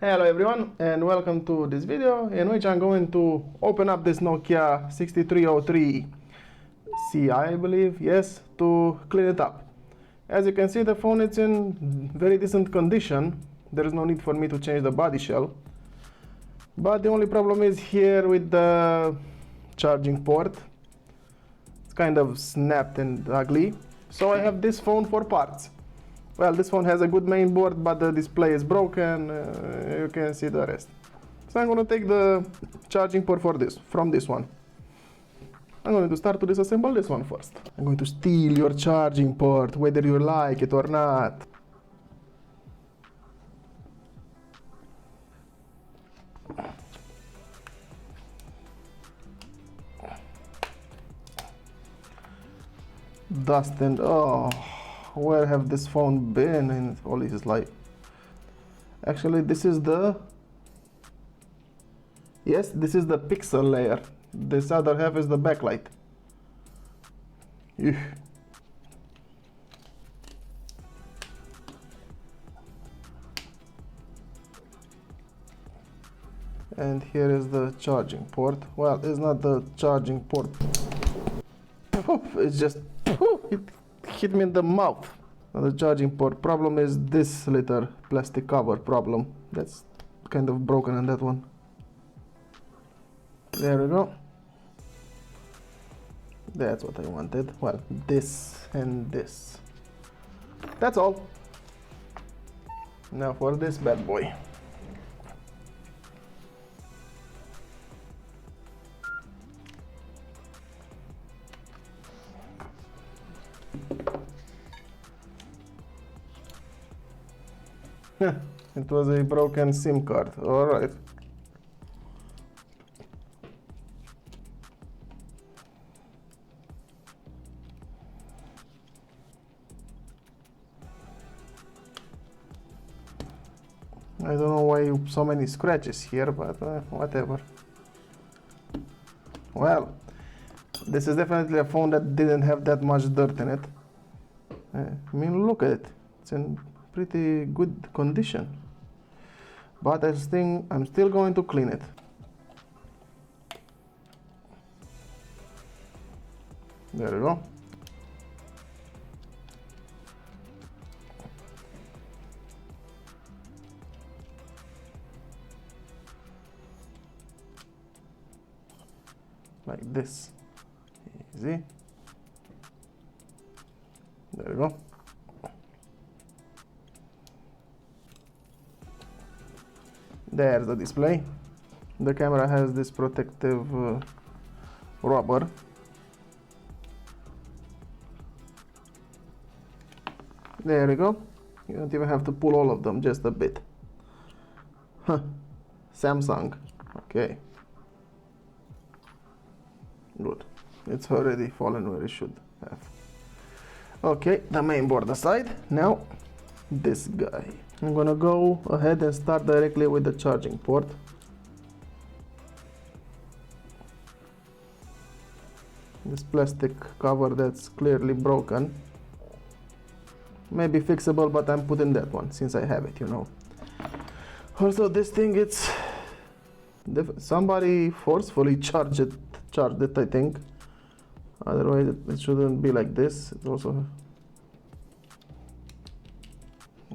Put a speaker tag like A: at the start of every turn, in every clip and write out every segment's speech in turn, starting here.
A: Hello everyone and welcome to this video in which I'm going to open up this Nokia 6303 I believe, yes, to clean it up. As you can see, the phone is in very decent condition. There is no need for me to change the body shell. But the only problem is here with the charging port. It's kind of snapped and ugly. So I have this phone for parts. Well, this phone has a good main board, but the display is broken. You can see the rest. So I'm going to take the charging port from this one. I'm going to start to disassemble this one first. I'm going to steal your charging port, whether you like it or not. Dust and oh, where have this phone been in all its life? Actually, this is the pixel layer. This other half is the backlight. Eugh. And here is the charging port. Well, it's not the charging port. It's just it hit me in the mouth. Now the charging port problem is this little plastic cover problem. That's kind of broken on that one. There we go. That's what I wanted. Well, this and this. That's all. Now for this bad boy. It was a broken SIM card. All right. I don't know why so many scratches here, but whatever. Well, this is definitely a phone that didn't have that much dirt in it. I mean, look at it. It's in pretty good condition. But I think I'm still going to clean it. There we go. Like this. Easy. There we go. There's the display. The camera has this protective rubber. There we go. You don't even have to pull all of them, just a bit. Huh. Samsung. Okay. Good. It's already fallen where it should have. Okay, the main board aside. Now, this guy. I'm gonna go ahead and start directly with the charging port. This plastic cover that's clearly broken. Maybe fixable, but I'm putting that one since I have it, you know. Also, this thing, it's somebody forcefully charged it, I think. Otherwise, it shouldn't be like this. It's also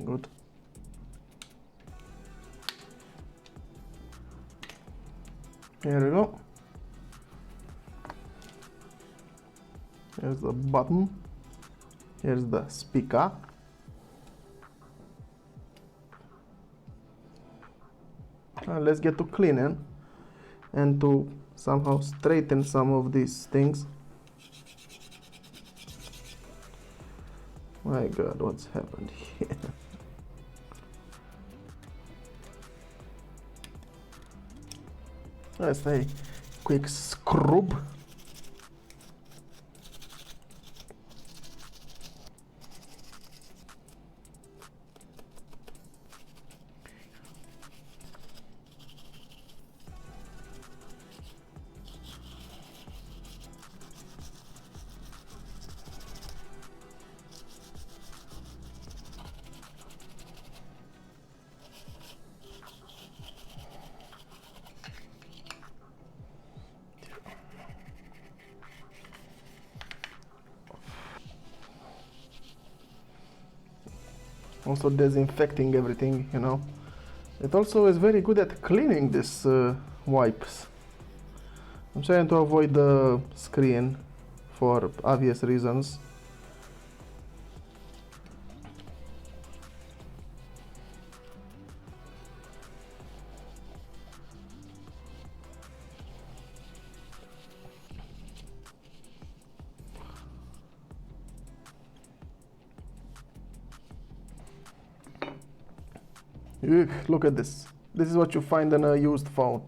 A: good. Here we go. Here's the button. Here's the speaker. Let's get to cleaning and to somehow straighten some of these things. My God, what's happened here? Let's say quick scrub. also disinfecting everything, you know. It also is very good at cleaning this wipes. I'm trying to avoid the screen for obvious reasons. Ugh, look at this. This is what you find in a used phone.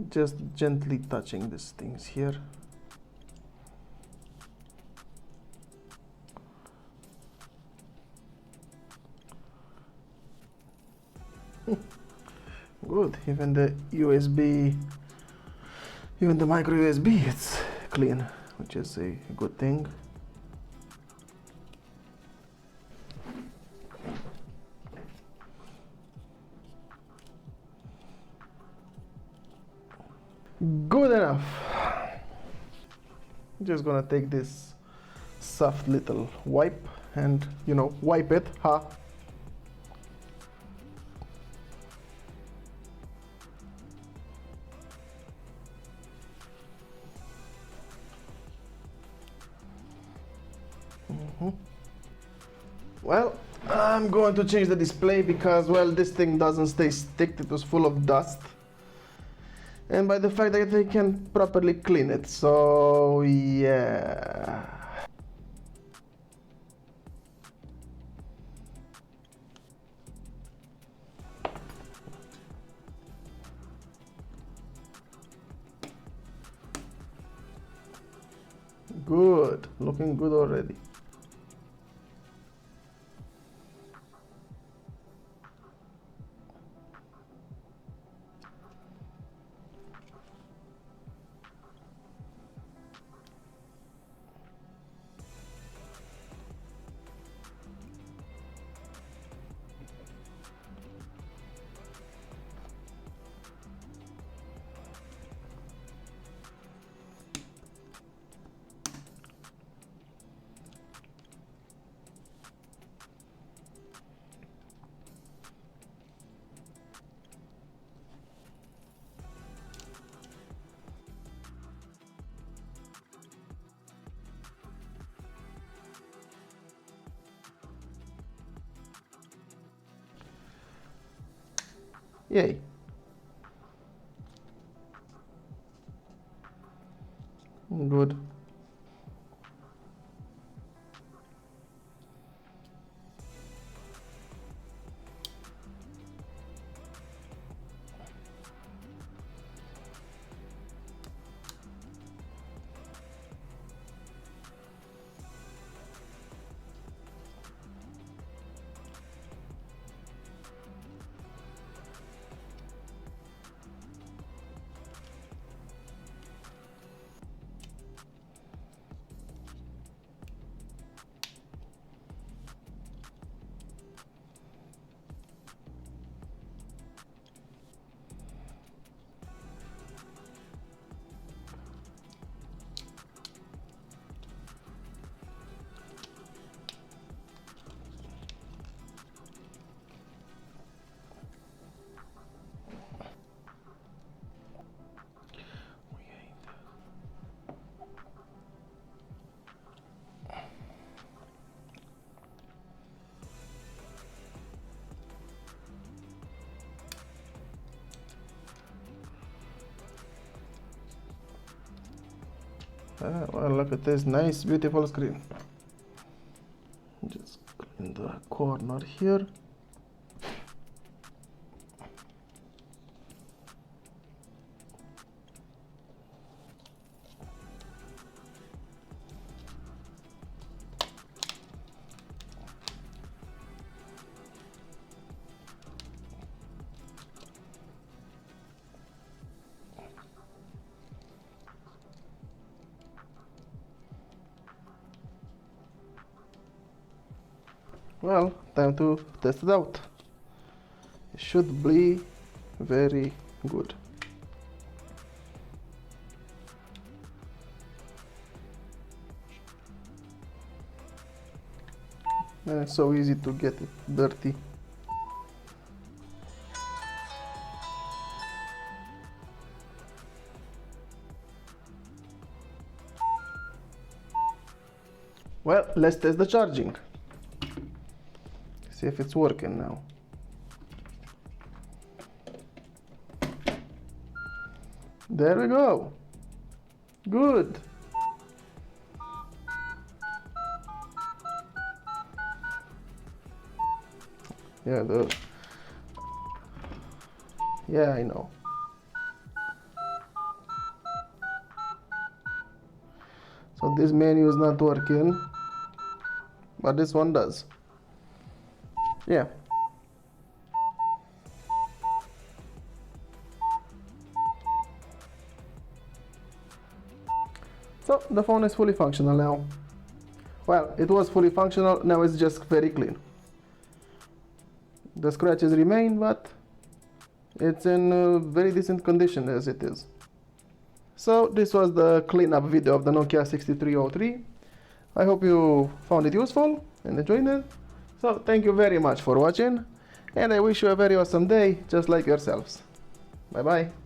A: Just gently touching these things here. Good, even the USB, even the micro USB, it's clean, which is a good thing. Good enough. Just gonna take this soft little wipe and, you know, wipe it, ha. Well, I'm going to change the display because, well, this thing doesn't stay sticked. It was full of dust. And by the fact that they can't properly clean it, so yeah. Good, looking good already. Yay. Good. Well, look at this nice, beautiful screen. Just clean the corner here. Well, time to test it out. It should be very good. And it's so easy to get it dirty. Well, let's test the charging. See if it's working now. There we go. Good. Yeah, I know. So this menu is not working, but this one does. Yeah. So the phone is fully functional now. Well, it was fully functional, now it's just very clean. The scratches remain, but it's in very decent condition as it is. So this was the cleanup video of the Nokia 6303. I hope you found it useful and enjoyed it. So thank you very much for watching, and I wish you a very awesome day, just like yourselves. Bye bye.